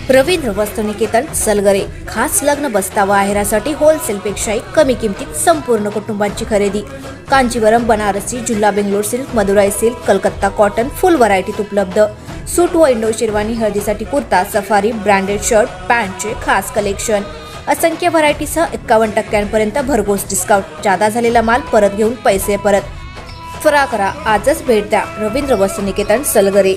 रवींद्र वस्त्रनिकेतन सलगरे खास लग्न बस्तावा आहेरासाठी होलसेलपेक्षाही कमी किमतीत संपूर्ण कुटुंबाची खरेदी। कांजीवरम, बनारसी, झुल्ला Bangalore silk, Madurai silk, Calcutta cotton full व्हरायटीत उपलब्ध। सूट व इंडो शेरवानी, हळदीसाठी कुर्ता, सफारी, ब्रँडेड शर्ट, पॅन्टचे खास कलेक्शन। असंख्य व्हरायटीसह 51% भरघोस डिस्काउंट। जादा झालेला माल परत घेऊन पैसे परत। त्वरा करा, आजच भेट द्या रवींद्र वस्त्रनिकेतन सलगरे।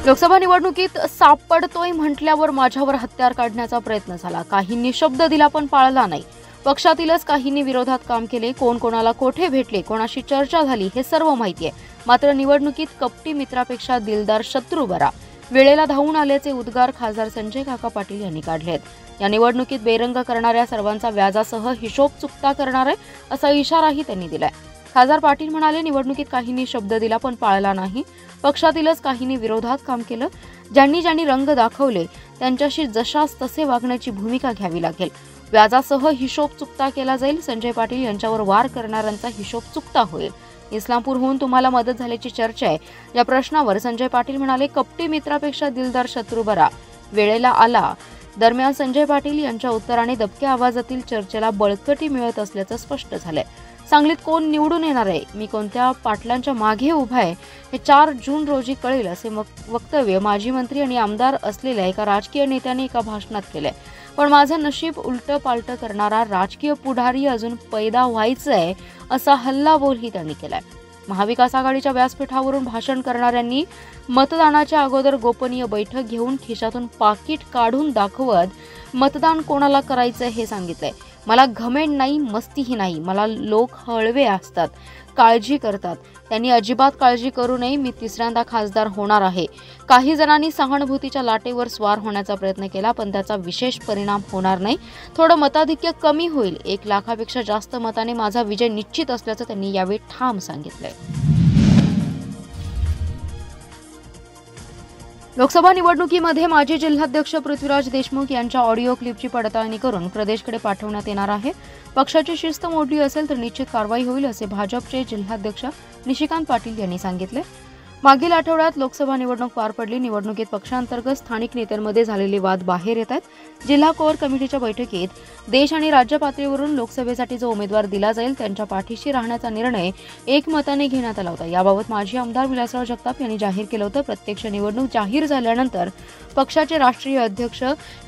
लोकसभा निवडणुकीत सापडतोय म्हटल्यावर माझ्यावर हत्यार काढण्याचा प्रयत्न झाला। काहींनी शब्द दिला पण पाळला नाही। पक्षातीलच काहींनी विरोधात काम केले। कोण कोणाला कोठे भेटले, कोणाशी चर्चा झाली हे सर्व माहिती आहे। मात्र निवडणुकीत कपटी मित्रापेक्षा दिलदार शत्रू बरा, वेळेला धावून आल्याचे उद्गार खासदार संजय काका पाटील यांनी काढलेत। या निवडणुकीत बेरंग करणाऱ्या सर्वांचा व्याजासह हिशोब चुकता करणार आहे असा इशाराही त्यांनी दिलाय। खासदार पाटील म्हणाले, निवडणुकीत काहींनी शब्द दिला पण पाळला नाही। पक्षातीलच काहींनी विरोधात काम केलं। ज्यांनी रंग दाखवले त्यांच्याशी जशास तसे वागण्याची भूमिका घ्यावी लागेल। व्याजासह हिशोब चुकता केला जाईल। संजय पाटील यांच्यावर वार करणाऱ्यांचा हिशोब चुकता होईल। इस्लामपूरहून तुम्हाला मदत झाल्याची चर्चा आहे। या प्रश्नावर संजय पाटील म्हणाले, कपटी मित्रापेक्षा दिलदार शत्रू बरा, वेळेला आला। दरम्यान संजय पाटील यांच्या उत्तराने दबक्या आवाजातील चर्चेला बळकटी मिळत असल्याचं स्पष्ट झालंय। सांगलीत कोण निवडून येणार आहे, मी कोणत्या पाटलांच्या मागे उभा आहे हे 4 जून रोजी कळेल असे वक्तव्य माजी मंत्री आणि आमदार असलेल्या एका राजकीय नेत्याने एका भाषणात केलंय। पण माझं नशीब उलट पालट करणारा राजकीय पुढारी अजून पैदा व्हायचंय असा हल्लाबोलही त्यांनी केलाय। महाविकास आघाडीच्या व्यासपीठावरून भाषण करणाऱ्यांनी मतदानाच्या अगोदर गोपनीय बैठक घेऊन खिशातून पाकिट काढून दाखवत मतदान कोणाला करायचं हे सांगितलंय। मला घमेंड नाही, मस्तीही नाही। मला लोक हळवे असतात, काळजी करतात। त्यांनी अजिबात काळजी करू नये, मी तिसऱ्यांदा खासदार होणार आहे। काही जणांनी सहानुभूतीच्या लाटेवर स्वार होण्याचा प्रयत्न केला पण त्याचा विशेष परिणाम होणार नाही। थोडं मताधिक्य कमी होईल। 1 लाखापेक्षा जास्त मताने माझा विजय निश्चित असल्याचं त्यांनी यावेळी ठाम सांगितलंय। लोकसभा निवडणुकीमध्ये माजी जिल्हाध्यक्ष पृथ्वीराज देशमुख यांच्या ऑडिओ क्लिपची पडताळणी करून प्रदेशकडे पाठवण्यात येणार आहे। पक्षाची शिस्त मोडली असेल तर निश्चित कारवाई होईल असे भाजपचे जिल्हाध्यक्ष निशिकांत पाटील यांनी सांगितले। मागील आठवड्यात लोकसभा निवडणूक पार पडली। निवडणुकीत पक्षांतर्गत स्थानिक नेत्यांमध्ये झालेले वाद बाहेर येत आहेत। जिल्हा कोर कमिटीच्या बैठकीत देश आणि राज्य पातळीवरून लोकसभेसाठी जो उमेदवार दिला जाईल त्यांच्या पाठीशी राहण्याचा निर्णय एकमताने घेण्यात आला होता। याबाबत माजी आमदार विलासराव जगताप यांनी जाहीर केलं होतं। प्रत्यक्ष निवडणूक जाहीर झाल्यानंतर पक्षाचे राष्ट्रीय अध्यक्ष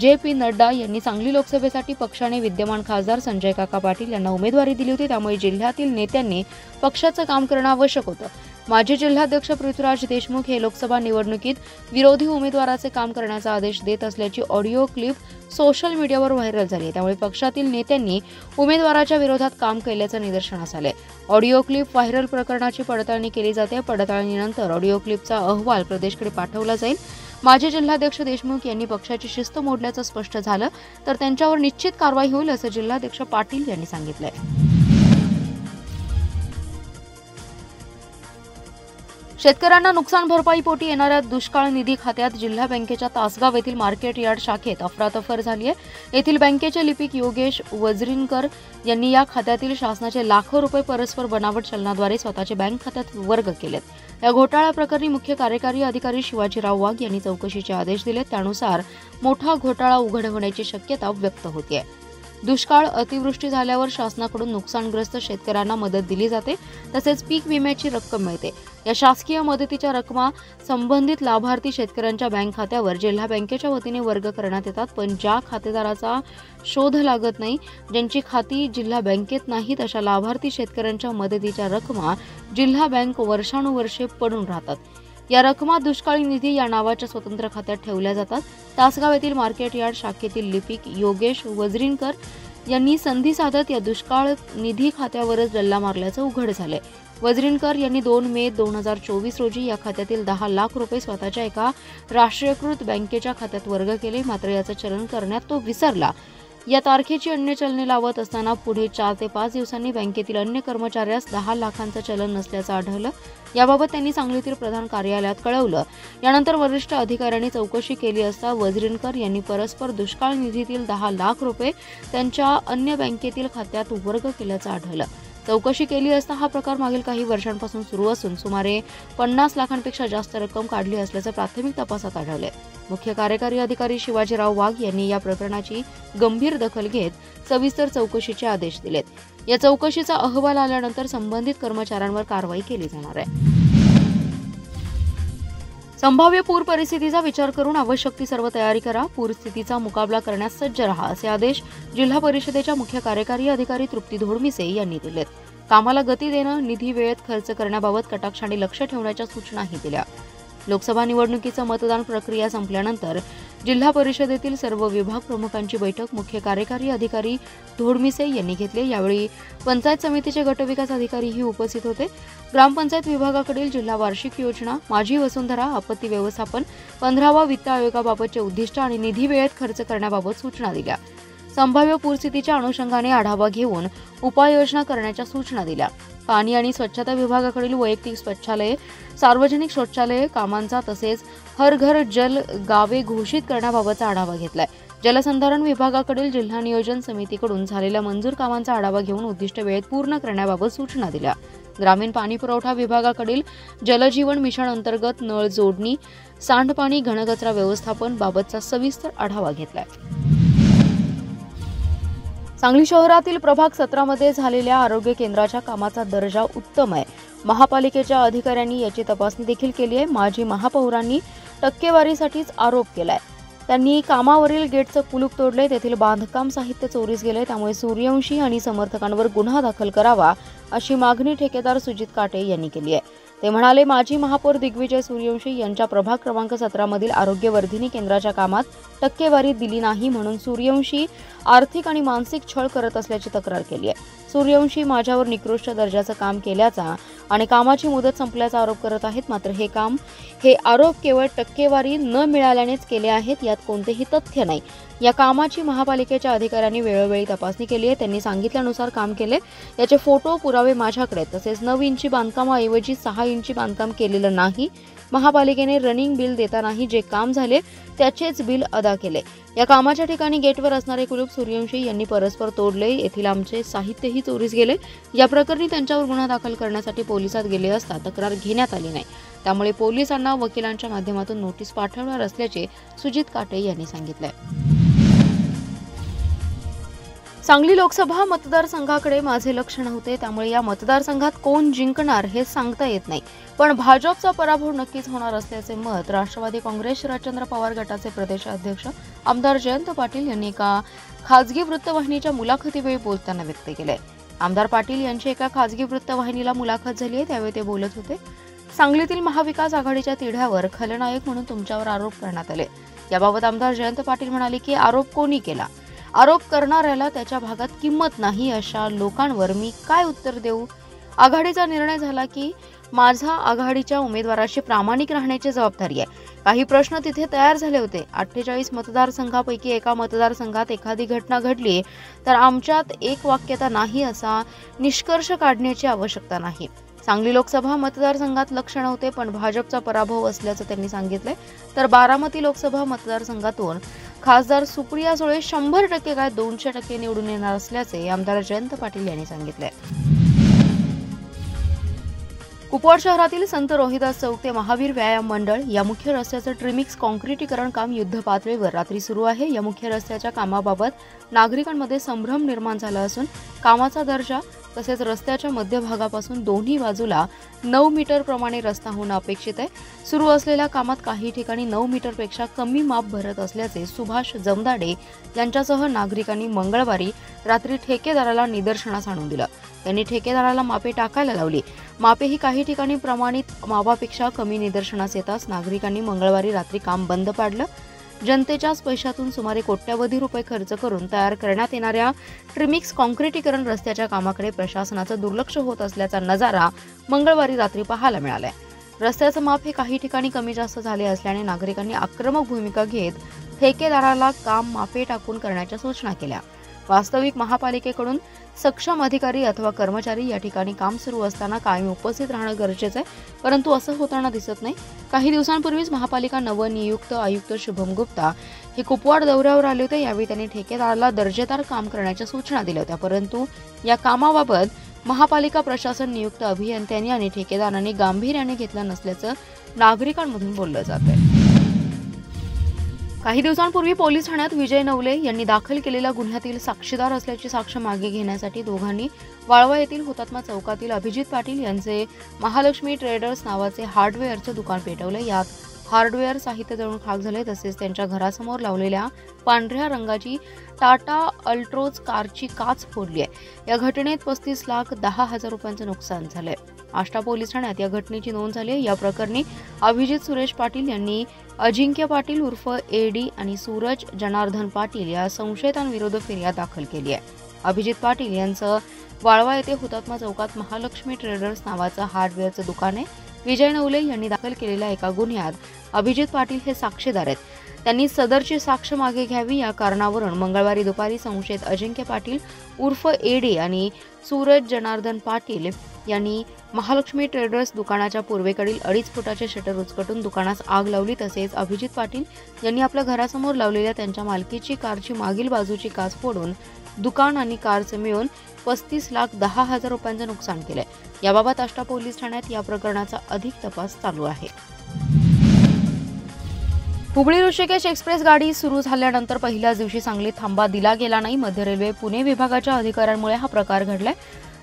JP नड्डा यांनी सांगली लोकसभेसाठी पक्षाने विद्यमान खासदार संजय काका पाटील यांना उमेदवारी दिली होती। त्यामुळे जिल्ह्यातील नेत्यांनी पक्षाचं काम करणं आवश्यक होतं। माजी जिल्हाध्यक्ष पृथ्वीराज देशमुख हे लोकसभा निवडणुकीत विरोधी उमेदवाराचे काम करण्याचा आदेश देत असल्याची ऑडिओ क्लिप सोशल मीडियावर व्हायरल झाली। त्यामुळे पक्षातील नेत्यांनी उमेदवाराच्या विरोधात काम केल्याचं निदर्शनास आलंय। ऑडिओ क्लिप व्हायरल प्रकरणाची पडताळणी केली जाते। पडताळणीनंतर ऑडिओ क्लिपचा अहवाल प्रदेशकडे पाठवला जाईल। माजी जिल्हाध्यक्ष देशमुख यांनी पक्षाची शिस्त मोडल्याचं स्पष्ट झालं तर त्यांच्यावर निश्चित कारवाई होईल असं जिल्हाध्यक्ष पाटील यांनी सांगितलंय। शेतकऱ्यांना नुकसान भरपाईपोटी येणाऱ्या दुष्काळ निधी खात्यात जिल्हा बँकेच्या तासगाव येथील मार्केट यार्ड शाखेत अफरातफर झाली आहे। येथील बँकेचे लिपिक योगेश वजरीनकर यांनी या खात्यातील शासनाचे लाखो रुपये परस्पर बनावट चलनाद्वारे स्वतःचे बँक खात्यात वर्ग केलेत। या घोटाळा प्रकरणी मुख्य कार्यकारी अधिकारी शिवाजीराव वाघ यांनी चौकशीचे आदेश दिले। त्यानुसार मोठा घोटाळा उघड होण्याची शक्यता व्यक्त होते। दुष्काळ अतिवृष्टी झाल्यावर शासनाकडून नुकसानग्रस्त शेतकऱ्यांना मदत दिली जाते। तसेच पीक विम्याची रक्कम मिळते। या शासकीय मदतीच्या रकमा संबंधित लाभार्थी शेतकऱ्यांच्या बँक खात्यावर जिल्हा बँकेच्या वतीने वर्ग करण्यात येतात। पण ज्या खातेदाराचा शोध लागत नाही, ज्यांची खाती जिल्हा बँकेत नाहीत अशा लाभार्थी शेतकऱ्यांच्या मदतीच्या रकमा जिल्हा बँक वर्षानुवर्षे पडून राहतात। या रकमा दुष्काळी निधी या नावाच्या स्वतंत्र खात्यात ठेवल्या जातात। तासगाव येथील मार्केट यार्ड शाखेतील लिपिक योगेश वजरीनकर यांनी संधी साधत या दुष्काळ निधी खात्यावरच डल्ला मारल्याचं उघड झालंय। वजरीनकर यांनी 2 मे 2024 रोजी या खात्यातील 10 लाख रुपये स्वतःच्या एका राष्ट्रीयकृत बँकेच्या खात्यात वर्ग केले। मात्र याचं चलन करण्यात तो विसरला। या तारखेची अन्य चलने लावत असताना पुढे 4 ते 5 दिवसांनी बँकेतील अन्य कर्मचाऱ्यास 10 लाखांचं चलन नसल्याचं आढळलं। याबाबत त्यांनी सांगलीतील प्रधान कार्यालयात कळवलं। यानंतर वरिष्ठ अधिकाऱ्यांनी चौकशी केली असता वजरीनकर यांनी परस्पर दुष्काळ निधीतील 10 लाख रुपये त्यांच्या अन्य बँकेतील खात्यात वर्ग केल्याचं आढळलं। चौकशी केली असता हा प्रकार मागील काही वर्षांपासून सुरू असून सुमारे 50 लाखांपेक्षा जास्त रक्कम काढली असल्याचं प्राथमिक तपासात आढळले। मुख्य कार्यकारी अधिकारी शिवाजीराव वाघ यांनी या प्रकरणाची गंभीर दखल घेत सविस्तर चौकशीचे आदेश दिलेत। या चौकशीचा अहवाल आल्यानंतर संबंधित कर्मचाऱ्यांवर कारवाई केली जाणार आहे। संभाव्य पूर परिस्थितीचा विचार करून आवश्यक ती सर्व तयारी करा, पूरस्थितीचा मुकाबला करण्यास सज्ज रहा असे आदेश जिल्हा परिषदेच्या मुख्य कार्यकारी अधिकारी तृप्ती धोडमिसे यांनी दिलेत। कामाला गती देणं, निधी वेळेत खर्च करण्याबाबत कटाक्षाने लक्ष ठेवण्याच्या सूचनाही दिल्या। लोकसभा निवडणुकीचं मतदान प्रक्रिया संपल्यानंतर जिल्हा परिषदेतील सर्व विभाग प्रमुखांची बैठक मुख्य कार्यकारी अधिकारी धोडमिसे यांनी घेतली। यावेळी पंचायत समितीचे गटविकास अधिकारीही उपस्थित होते। ग्रामपंचायत विभागाकडील जिल्हा वार्षिक योजना, माझी वसुंधरा, आपत्ती व्यवस्थापन, 15वा वित्त आयोगाबाबतचे उद्दिष्ट आणि निधी वेळेत खर्च करण्याबाबत सूचना दिल्या। संभाव्य पूरस्थितीच्या अनुषंगाने आढावा घेऊन उपाययोजना करण्याच्या सूचना दिल्या। पाणी आणि स्वच्छता विभागाकडील वैयक्तिक स्वच्छालये, सार्वजनिक शौचालये कामांचा तसेच हर घर जल गावे घोषित करण्याबाबतचा आढावा घेतलाय। जलसंधारण विभागाकडील जिल्हा नियोजन समितीकडून झालेल्या मंजूर कामांचा आढावा घेऊन उद्दिष्ट वेळेत पूर्ण करण्याबाबत सूचना दिल्या। ग्रामीण पाणी पुरवठा विभागाकडील जलजीवन मिशन अंतर्गत नळ जोडणी, सांडपाणी, घनकचरा व्यवस्थापन बाबतचा सविस्तर आढावा घेतलाय। सांगली शहरातील प्रभाग 17 मध्ये झालेल्या आरोग्य केंद्राच्या कामाचा दर्जा उत्तम आहे। महापालिकेच्या अधिकाऱ्यांनी याची तपासणी देखील केली आहे। माजी महापौरांनी टक्केवारीसाठीच आरोप केलाय। त्यांनी कामावरील गेटचं कुलूप तोडले, तेथील बांधकाम साहित्य चोरीस गेले, त्यामुळे सूर्यवंशी आणि समर्थकांवर गुन्हा दाखल करावा अशी मागणी ठेकेदार सुजित काटे यांनी केली आहे। ते म्हणाले, माजी महापौर दिग्विजय सूर्यवंशी यांच्या प्रभाग क्रमांक 17 मधील आरोग्यवर्धिनी केंद्राच्या कामात टक्केवारी दिली नाही म्हणून सूर्यवंशी आर्थिक आणि मानसिक छळ करत असल्याची तक्रार केली आहे। सूर्यवंशी माझ्यावर निकृष्ट दर्जाचं काम केल्याचा आणि कामाची मुदत संपल्याचा आरोप करत आहेत। मात्र हे आरोप केवळ टक्केवारी न मिळाल्यानेच केले आहेत, यात कोणतेही तथ्य नाही। या कामाची महापालिकेच्या अधिकाऱ्यांनी वेळोवेळी तपासणी केली आहे। त्यांनी सांगितल्यानुसार काम केले, याचे फोटो पुरावे माझ्याकडे। तसेच 9 इंची बांधकामाऐवजी 6 इंची बांधकाम केलेलं नाही। महापालिकेने रनिंग बिल देतानाही जे काम झाले त्याचेच बिल अदा केले। या कामाच्या ठिकाणी गेटवर असणारे कुलूप सूर्यवंशी यांनी परस्पर तोडले, येथील आमचे साहित्यही चोरीस गेले। या प्रकरणी त्यांच्यावर गुन्हा दाखल करण्यासाठी पोलिसात गेले असता तक्रार घेण्यात आली नाही, त्यामुळे पोलिसांना वकिलांच्या माध्यमातून नोटीस पाठवणार असल्याचे सुजित काटे यांनी सांगितले। सांगली लोकसभा मतदारसंघाकडे माझे लक्ष नव्हते, त्यामुळे या मतदारसंघात कोण जिंकणार हे सांगता येत नाही, पण भाजपचा पराभव नक्कीच होणार असल्याचे मत राष्ट्रवादी काँग्रेस शरदचंद्र पवार गटाचे प्रदेशाध्यक्ष आमदार जयंत पाटील यांनी एका खासगी वृत्तवाहिनीच्या मुलाखतीवेळी बोलताना व्यक्त केले। आमदार पाटील यांची एका खासगी वृत्तवाहिनीला मुलाखत झाली आहे, त्यावेळी ते बोलत होते। सांगलीतील महाविकास आघाडीच्या तिढ्यावर खलनायक म्हणून तुमच्यावर आरोप करण्यात आले। याबाबत आमदार जयंत पाटील म्हणाले की आरोप कोणी केला? आरोप करणाऱ्याला त्याच्या भागात किंमत नाही, अशा लोकांवर मी काय उत्तर देऊ? आघाडीचा निर्णय झाला की माझा आघाडीच्या उमेदवाराशी प्रामाणिक राहण्याची जबाबदारी आहे। काही प्रश्न तिथे तयार झाले होते। 48 मतदारसंघापैकी एका मतदारसंघात एखादी घटना घडली तर आमच्यात एक वाक्यता नाही असा निष्कर्ष काढण्याची आवश्यकता नाही। सांगली लोकसभा मतदारसंघात लक्ष नव्हते, पण भाजपचा पराभव असल्याचं त्यांनी सांगितलंय। तर बारामती लोकसभा मतदारसंघातून खासदार सुप्रिया सुळे 100% काय 200% निवडून येणार असल्याचे आमदार जयंत पाटील यांनी सांगितले। कुपवाड शहरातील संत रोहिदास चौक ते महावीर व्यायाम मंडळ या मुख्य रस्त्याचं ट्रिमिक्स काँक्रिटीकरण काम युद्ध पातळीवर रात्री सुरू आहे। या मुख्य रस्त्याच्या कामाबाबत नागरिकांमध्ये संभ्रम निर्माण झाला असून कामाचा दर्जा तसेच रस्त्याच्या मध्यभागापासून दोन्ही बाजूला 9 मीटर प्रमाणे रस्ता होणं अपेक्षित आहे। सुरू असलेल्या कामात काही ठिकाणी 9 मीटरपेक्षा कमी माप भरत असल्याचे सुभाष जमदाडे यांच्यासह नागरिकांनी मंगळवारी रात्री ठेकेदाराला निदर्शनास आणून दिलं। त्यांनी ठेकेदाराला मापे टाकायला लावली। मापे ही काही ठिकाणी प्रमाणित मापापेक्षा कमी निदर्शनास येताच नागरिकांनी मंगळवारी रात्री काम बंद पाडलं। जनतेच्याच पैशातून सुमारे कोट्यवधी रुपये खर्च करून तयार करण्यात येणाऱ्या ट्रिमिक्स काँक्रिटीकरण रस्त्याच्या कामाकडे प्रशासनाचं दुर्लक्ष होत असल्याचा नजारा मंगळवारी रात्री पाहायला मिळाला। रस्त्याचं माप हे काही ठिकाणी कमी जास्त झाले असल्याने नागरिकांनी आक्रमक भूमिका घेत ठेकेदाराला काम मापे टाकून करण्याच्या सूचना केल्या। वास्तविक महापालिकेकडून सक्षम अधिकारी अथवा कर्मचारी या ठिकाणी काम सुरू असताना कायम उपस्थित राहणं गरजेचं आहे, परंतु असं होताना दिसत नाही। काही दिवसांपूर्वीच महापालिका नवनियुक्त आयुक्त शुभम गुप्ता हे कुपवाड दौऱ्यावर आले होते। यावेळी त्यांनी ठेकेदाराला दर्जेदार काम करण्याच्या सूचना दिल्या होत्या, परंतु या कामाबाबत महापालिका प्रशासन नियुक्त अभियंत्यांनी आणि ठेकेदारांनी गांभीर्याने घेतलं नसल्याचं नागरिकांमधून बोललं जातंय। काही दिवसांपूर्वी पोलीस ठाण्यात विजय नवले यांनी दाखल केलेल्या गुन्ह्यातील साक्षीदार असल्याची साक्ष मागे घेण्यासाठी दोघांनी वाळवा येथील हुतात्मा चौकातील अभिजित पाटील यांचे महालक्ष्मी ट्रेडर्स नावाचे हार्डवेअरचे दुकान पेटवले। यात हार्डवेअर साहित्य जळून खाक झाले, तसेच त्यांच्या घरासमोर लावलेल्या पांढऱ्या रंगाची टाटा अल्ट्रोज कारची काच फोडली आहे। या घटनेत 35,10,000 रुपयांचं नुकसान झालंय। आष्टा पोलीस ठाण्यात या घटनेची नोंद झाली आहे। या प्रकरणी अभिजित सुरेश पाटील यांनी अजिंक्य पाटील उर्फ एडी आणि सूरज जनार्दन पाटील या संशयितांविरुद्ध फिर्याद दाखल केली आहे। अभिजित पाटील यांचं वाळवा येथे हुतात्मा चौकात महालक्ष्मी ट्रेडर्स नावाचं हार्डवेअरचं दुकान आहे। विजय नवले यांनी दाखल केलेल्या एका गुन्ह्यात अभिजित पाटील हे साक्षीदार आहेत। त्यांनी सदरची साक्ष मागे घ्यावी या कारणावरून मंगळवारी दुपारी संशयित अजिंक्य पाटील उर्फ एडी आणि सूरज जनार्दन पाटील यांनी महालक्ष्मी ट्रेडर्स दुकानाच्या पूर्वेकडील 2.5 फुटाचे शटर उचकटून दुकानास आग लावली। तसेच अभिजित पाटील यांनी आपल्या घरासमोर लावलेल्या त्यांच्या मालकीची कारची मागील बाजूची काच फोडून दुकान आणि कारचे मिळून 35,10,000 रुपयांचं नुकसान केलंय। याबाबत आष्टा पोलीस ठाण्यात या प्रकरणाचा अधिक तपास चालू आहे। हुबळी ऋषिकेश एक्सप्रेस गाडी सुरू झाल्यानंतर पहिल्याच दिवशी सांगलीत थांबा दिला गेला नाही। मध्य रेल्वे पुणे विभागाच्या अधिकाऱ्यांमुळे हा प्रकार घडलाय।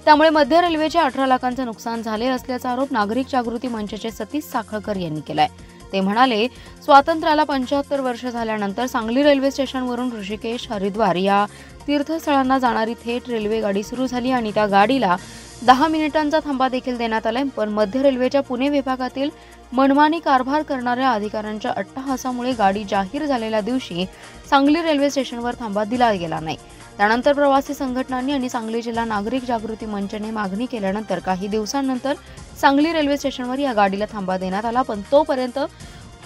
त्यामुळे मध्य रेल्वेचे 18 लाखांचं नुकसान झाले असल्याचा आरोप नागरिक जागृती मंचाचे सतीश साखळकर यांनी केलाय। ते म्हणाले, स्वातंत्र्याला 75 वर्ष झाल्यानंतर सांगली रेल्वे स्टेशनवरून ऋषिकेश हरिद्वार या तीर्थस्थळांना जाणारी थेट रेल्वे गाडी सुरू झाली आणि त्या गाडीला 10 मिनिटांचा थांबा देखील देण्यात आलाय। पण मध्य रेल्वेच्या पुणे विभागातील मनमानी कारभार करणाऱ्या अधिकाऱ्यांच्या अट्टहासामुळे गाडी जाहीर झालेल्या दिवशी सांगली रेल्वे स्टेशनवर थांबा दिला गेला नाही। त्यानंतर प्रवासी संघटनांनी आणि सांगली जिल्हा नागरिक जागृती मंचाने मागणी केल्यानंतर काही दिवसांनंतर सांगली रेल्वे स्टेशनवर या गाडीला थांबा देण्यात आला। पण तोपर्यंत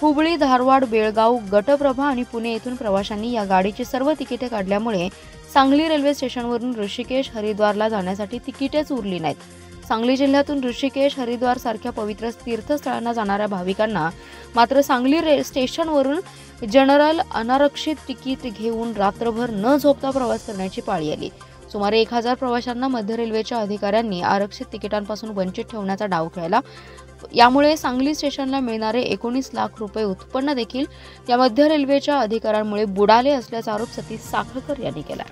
हुबळी, धारवाड, बेळगाव, गटप्रभा आणि पुणे येथून प्रवाशांनी या गाडीची सर्व तिकिटे काढल्यामुळे सांगली रेल्वे स्टेशनवरून ऋषिकेश हरिद्वारला जाण्यासाठी तिकिटेच उरली नाहीत। सांगली जिल्ह्यातून ऋषिकेश हरिद्वार सारख्या पवित्र तीर्थस्थळांना जाणाऱ्या भाविकांना मात्र सांगली स्टेशनवरून जनरल अनारक्षित तिकीट घेऊन रात्रभर न झोपता प्रवास करण्याची पाळी आली। सुमारे 1000 प्रवाशांना मध्य रेल्वेच्या अधिकाऱ्यांनी आरक्षित तिकिटांपासून वंचित ठेवण्याचा डाव खेळला। यामुळे सांगली स्टेशनला मिळणारे 19 लाख रुपये उत्पन्न देखील या मध्य रेल्वेच्या अधिकाऱ्यांमुळे बुडाले असल्याचा आरोप सतीश साखळकर यांनी केला।